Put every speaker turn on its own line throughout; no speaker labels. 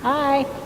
Hi.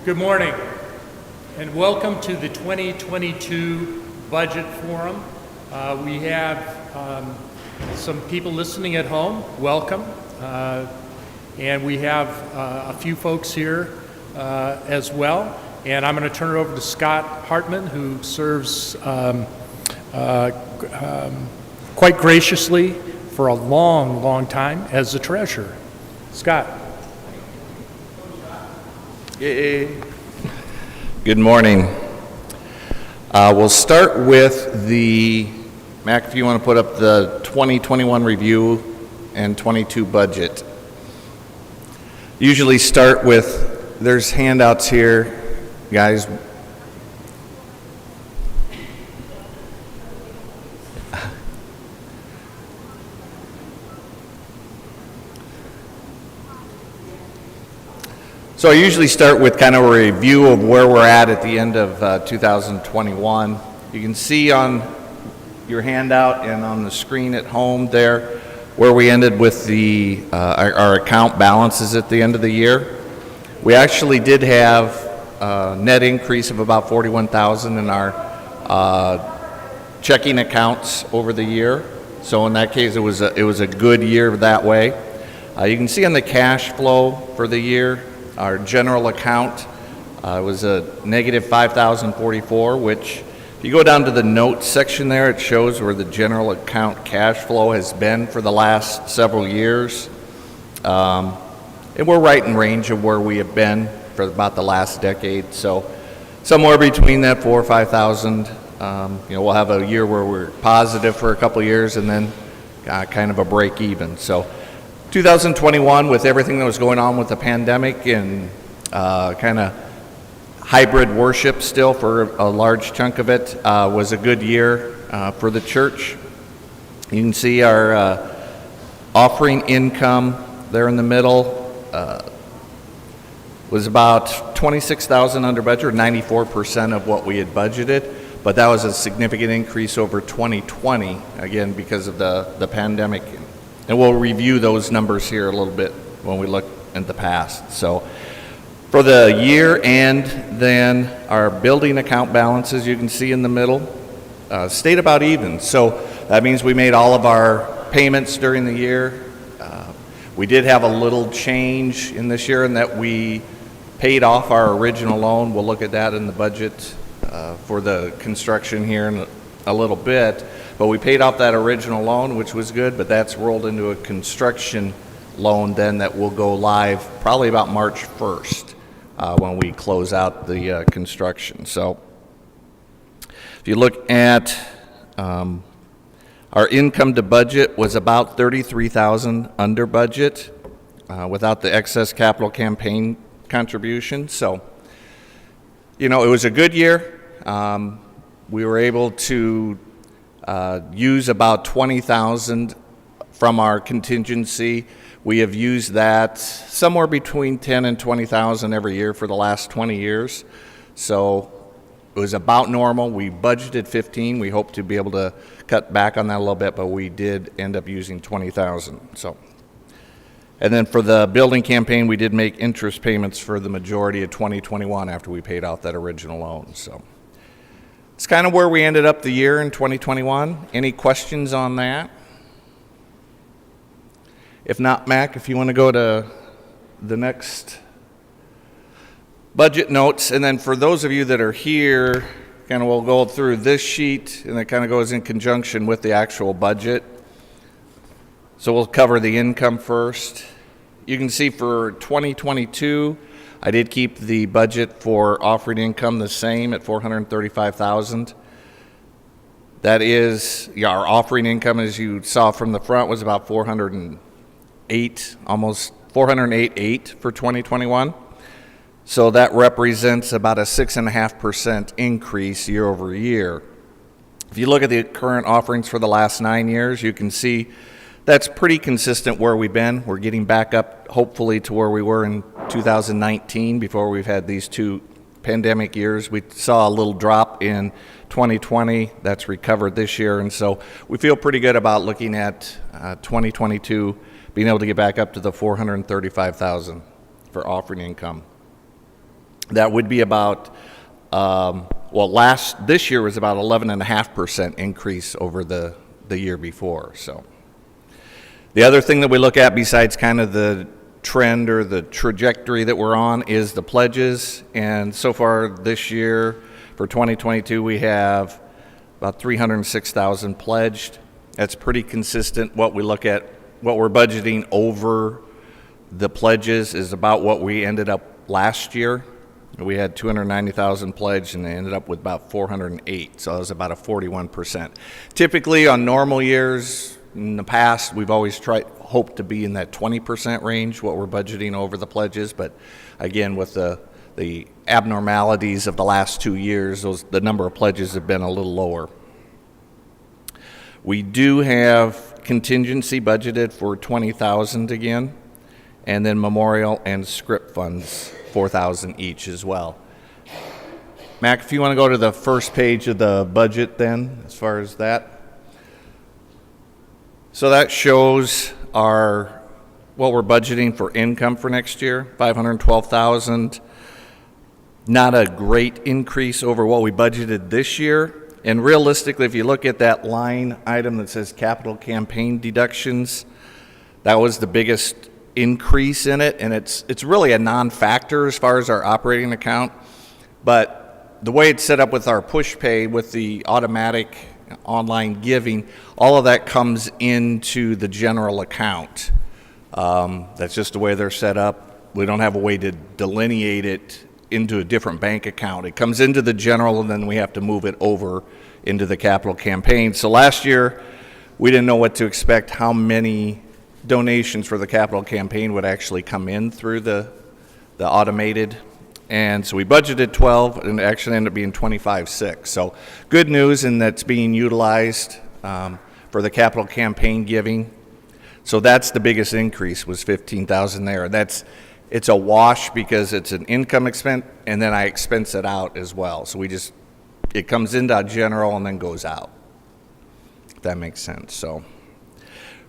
Good morning, and welcome to the 2022 Budget Forum. We have some people listening at home. Welcome. And we have a few folks here as well. And I'm going to turn it over to Scott Hartman, who serves quite graciously for a long, long time as the treasurer. Scott.
Yay. Good morning. We'll start with the, Mac, if you want to put up the 2021 review and 22 budget. Usually start with, there's handouts here, guys. So I usually start with kind of a review of where we're at the end of 2021. You can see on your handout and on the screen at home there where we ended with the our account balances at the end of the year. We actually did have a net increase of about $41,000 in our checking accounts over the year. So in that case, it was a good year that way. You can see on the cash flow for the year, our general account was a negative $5,044, which if you go down to the notes section there, it shows where the general account cash flow has been for the last several years. And we're right in range of where we have been for about the last decade. So somewhere between that $4,000 or $5,000. We'll have a year where we're positive for a couple of years and then kind of a break even. So 2021, with everything that was going on with the pandemic and kind of hybrid worship still for a large chunk of it, was a good year for the church. You can see our offering income there in the middle was about $26,000 under budget, or 94% of what we had budgeted, but that was a significant increase over 2020, again, because of the pandemic. And we'll review those numbers here a little bit when we look at the past. So for the year end, then our building account balances, you can see in the middle, stayed about even. So that means we made all of our payments during the year. We did have a little change in this year in that we paid off our original loan. We'll look at that in the budget for the construction here in a little bit. But we paid off that original loan, which was good, but that's rolled into a construction loan then that will go live probably about March 1st when we close out the construction. So if you look at our income to budget was about $33,000 under budget without the excess capital campaign contribution. So, it was a good year. We were able to use about $20,000 from our contingency. We have used that somewhere between $10,000 and $20,000 every year for the last 20 years. So it was about normal. We budgeted $15,000. We hope to be able to cut back on that a little bit, but we did end up using $20,000. So, and then for the building campaign, we did make interest payments for the majority of 2021 after we paid off that original loan. So it's kind of where we ended up the year in 2021. Any questions on that? If not, Mac, if you want to go to the next budget notes. And then for those of you that are here, kind of we'll go through this sheet, and it kind of goes in conjunction with the actual budget. So we'll cover the income first. You can see for 2022, I did keep the budget for offering income the same at $435,000. That is, our offering income, as you saw from the front, was about almost $408,800 for 2021. So that represents about a 6.5% increase year over year. If you look at the current offerings for the last 9 years, you can see that's pretty consistent where we've been. We're getting back up, hopefully, to where we were in 2019 before we've had these two pandemic years. We saw a little drop in 2020. That's recovered this year. And so we feel pretty good about looking at 2022, being able to get back up to the $435,000 for offering income. That would be about, this year was about 11.5% increase over the year before. So the other thing that we look at besides kind of the trend or the trajectory that we're on is the pledges. And so far this year for 2022, we have about 306,000 pledged. That's pretty consistent. What we look at, what we're budgeting over the pledges is about what we ended up last year. We had 290,000 pledged and they ended up with about 408. So that was about a 41%. Typically on normal years in the past, we've always hoped to be in that 20% range, what we're budgeting over the pledges. But again, with the abnormalities of the last 2 years, the number of pledges have been a little lower. We do have contingency budgeted for 20,000 again, and then memorial and script funds, 4,000 each as well. Mac, if you want to go to the first page of the budget then, as far as that. So that shows what we're budgeting for income for next year, 512,000. Not a great increase over what we budgeted this year. And realistically, if you look at that line item that says capital campaign deductions, that was the biggest increase in it, and it's really a non-factor as far as our operating account. But the way it's set up with our push pay, with the automatic online giving, all of that comes into the general account. That's just the way they're set up. We don't have a way to delineate it into a different bank account. It comes into the general, and then we have to move it over into the capital campaign. So last year, we didn't know what to expect, how many donations for the capital campaign would actually come in through the automated. And so we budgeted 12, and it actually ended up being 25.6. So good news, and that's being utilized for the capital campaign giving. So that's the biggest increase, was 15,000 there. It's a wash because it's an income expense, and then I expense it out as well. So it comes into general and then goes out, if that makes sense. So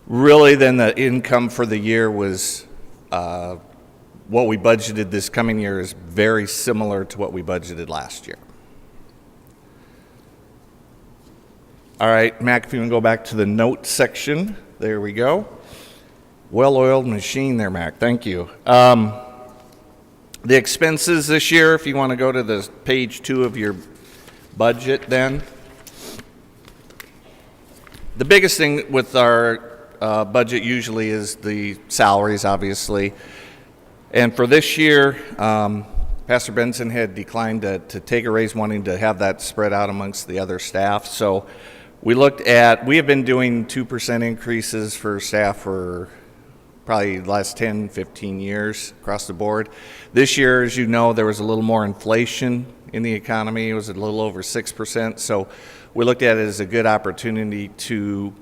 really then the income for the year was, what we budgeted this coming year is very similar to what we budgeted last year. All right, Mac, if you want to go back to the notes section, there we go. Well-oiled machine there, Mac. Thank you. The expenses this year, if you want to go to the page 2 of your budget then. The biggest thing with our budget usually is the salaries, obviously. And for this year, Pastor Benson had declined to take a raise, wanting to have that spread out amongst the other staff. So we have been doing 2% increases for staff for probably the last 10, 15 years across the board. This year, as you know, there was a little more inflation in the economy. It was a little over 6%. So we looked at it as a good opportunity to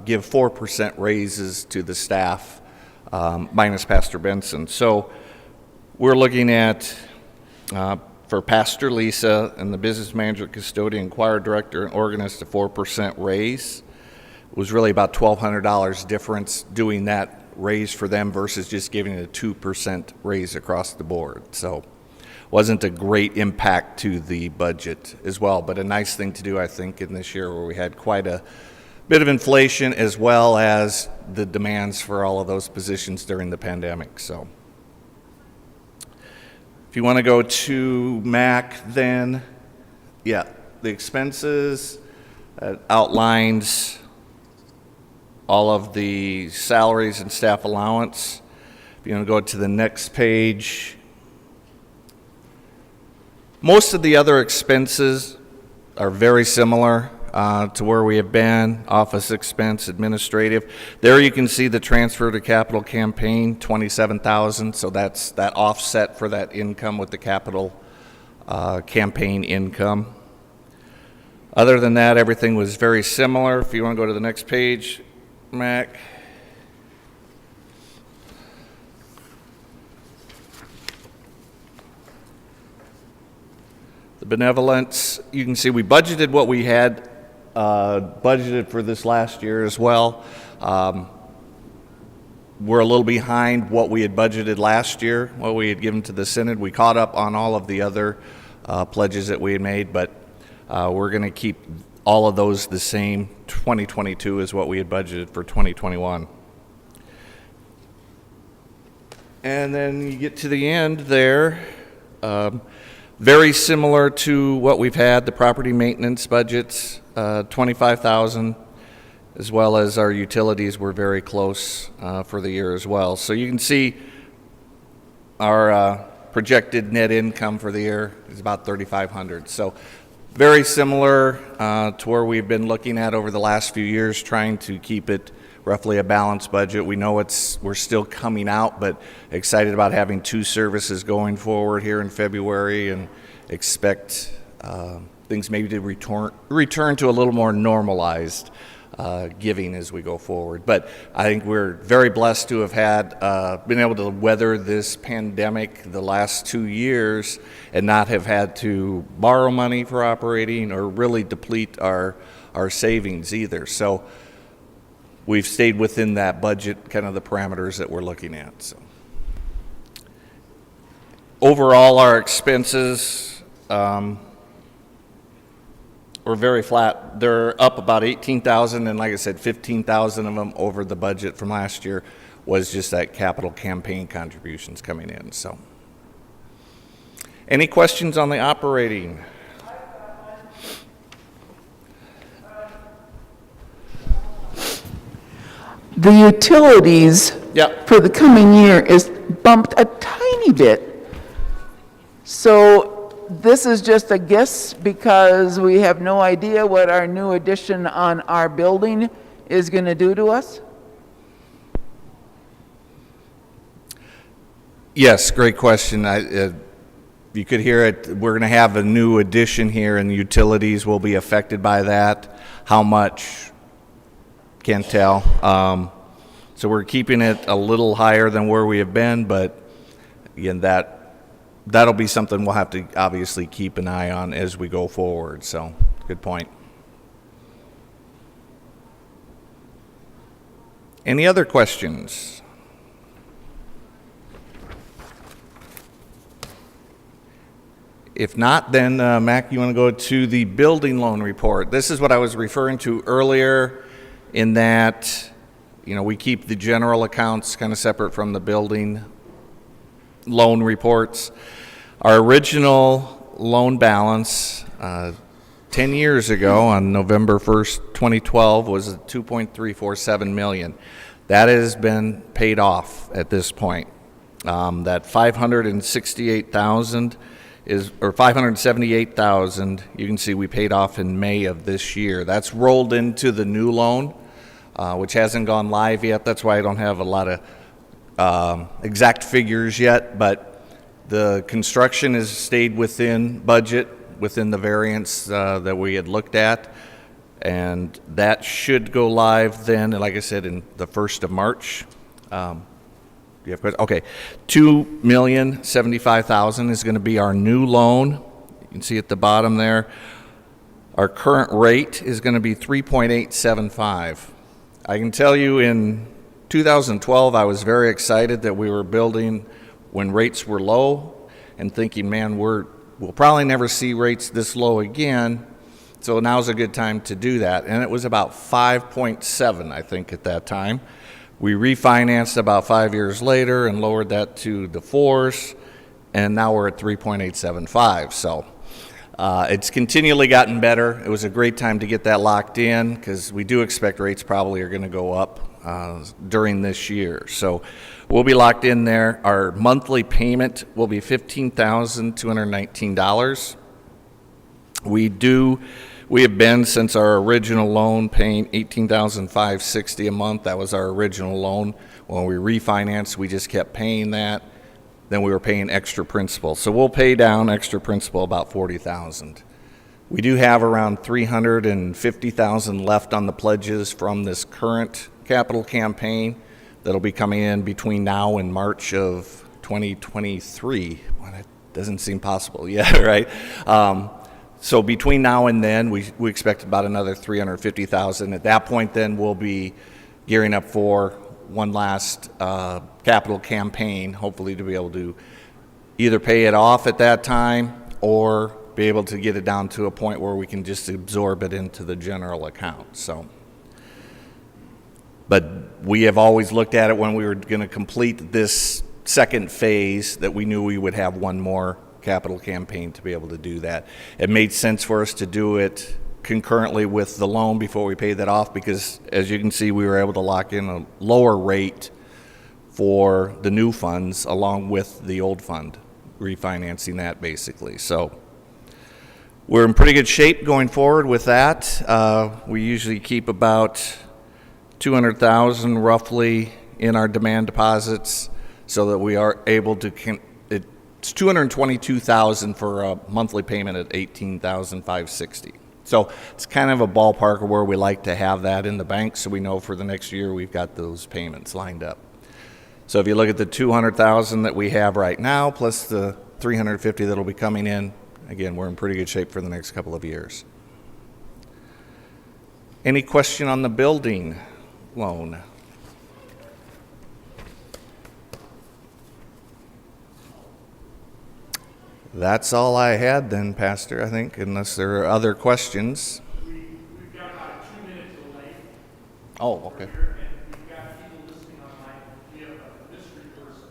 give 4% raises to the staff, minus Pastor Benson. So we're looking at, for Pastor Lisa and the business manager, custodian, choir director, and organist, a 4% raise. It was really about $1,200 difference doing that raise for them versus just giving a 2% raise across the board. So wasn't a great impact to the budget as well, but a nice thing to do, I think, in this year where we had quite a bit of inflation as well as the demands for all of those positions during the pandemic. So if you want to go to Mac, then, yeah, the expenses outlines all of the salaries and staff allowance. If you want to go to the next page, most of the other expenses are very similar to where we have been. Office expense, administrative. There you can see the transfer to capital campaign, $27,000. So that's that offset for that income with the capital campaign income. Other than that, everything was very similar. If you want to go to the next page, Mac. The benevolence, you can see we budgeted what we had budgeted for this last year as well. we're a little behind what we had budgeted last year, what we had given to the Synod. We caught up on all of the other pledges that we had made, but we're going to keep all of those the same. 2022 is what we had budgeted for 2021. And then you get to the end there, very similar to what we've had, the property maintenance budgets, 25,000, as well as our utilities were very close for the year as well. So you can see our projected net income for the year is about 3,500. So very similar to where we've been looking at over the last few years, trying to keep it roughly a balanced budget. We know we're still coming out, but excited about having 2 services going forward here in February, and expect things maybe to return to a little more normalized giving as we go forward. But I think we're very blessed to have been able to weather this pandemic the last 2 years and not have had to borrow money for operating or really deplete our savings either. So we've stayed within that budget, kind of the parameters that we're looking at. So overall, our expenses were very flat. They're up about 18,000, and like I said, 15,000 of them over the budget from last year was just that capital campaign contributions coming in. So, any questions on the operating?
The utilities for the coming year is bumped a tiny bit. So this is just a guess because we have no idea what our new addition on our building is going to do to us?
Yes, great question. You could hear it. We're going to have a new addition here, and the utilities will be affected by that. How much? Can't tell. So we're keeping it a little higher than where we have been, but again, that'll be something we'll have to obviously keep an eye on as we go forward. So, good point. Any other questions? If not, then Mac, you want to go to the building loan report. This is what I was referring to earlier, in that, we keep the general accounts kind of separate from the building loan reports. Our original loan balance 10 years ago on November 1st, 2012 was $2.347 million. That has been paid off at this point. That $578,000 you can see we paid off in May of this year. That's rolled into the new loan, which hasn't gone live yet. That's why I don't have a lot of exact figures yet, but the construction has stayed within budget, within the variance that we had looked at, and that should go live then, like I said, in the 1st of March. You have questions? Okay, $2,075,000 is going to be our new loan. You can see at the bottom there. Our current rate is going to be 3.875. I can tell you in 2012, I was very excited that we were building when rates were low and thinking, man, we'll probably never see rates this low again. So now's a good time to do that. And it was about 5.7, I think, at that time. We refinanced about 5 years later and lowered that to the 4s, and now we're at 3.875. So it's continually gotten better. It was a great time to get that locked in because we do expect rates probably are going to go up during this year. So we'll be locked in there. Our monthly payment will be $15,219. We have been, since our original loan, paying $18,560 a month. That was our original loan. When we refinanced, we just kept paying that. Then we were paying extra principal. So we'll pay down extra principal about $40,000. We do have around $350,000 left on the pledges from this current capital campaign that'll be coming in between now and March of 2023. Well, that doesn't seem possible yet, right? So between now and then, we expect about another $350,000. At that point, then we'll be gearing up for one last capital campaign, hopefully to be able to either pay it off at that time or be able to get it down to a point where we can just absorb it into the general account. So, but we have always looked at it when we were going to complete this second phase that we knew we would have one more capital campaign to be able to do that. It made sense for us to do it concurrently with the loan before we paid that off because, as you can see, we were able to lock in a lower rate for the new funds along with the old fund, refinancing that basically. So we're in pretty good shape going forward with that. We usually keep about $200,000 roughly in our demand deposits so that we are able to, it's $222,000 for a monthly payment at $18,560. So it's kind of a ballpark of where we like to have that in the bank so we know for the next year we've got those payments lined up. So if you look at the $200,000 that we have right now plus the $350,000 that'll be coming in, again, we're in pretty good shape for the next couple of years. Any question on the building loan? That's all I had then, Pastor, I think, unless there are other questions.
We've got about a 2-minute delay.
Oh, okay.
Here, and we've got people listening online. We have a mystery person,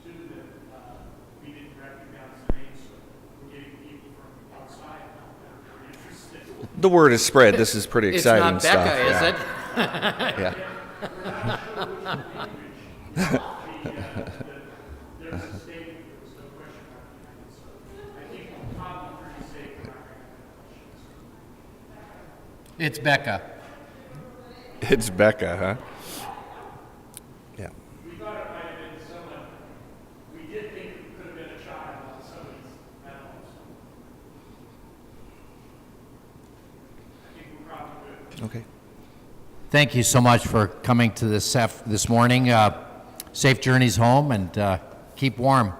too, that we didn't recognize the name, so we're getting people from outside now that are very interested.
The word is spread. This is pretty exciting
It's not
stuff.
Becca, is it?
Yeah.
There's a statement, there was no question mark behind it, so I think we're probably pretty safe. We're not going to have questions.
It's Becca.
It's Becca, huh? Yeah.
We thought it might have been someone, we did think it could have been a child on somebody's animals. I think we're probably good.
Okay.
Thank you so much for coming to this morning. Safe journeys home and keep warm.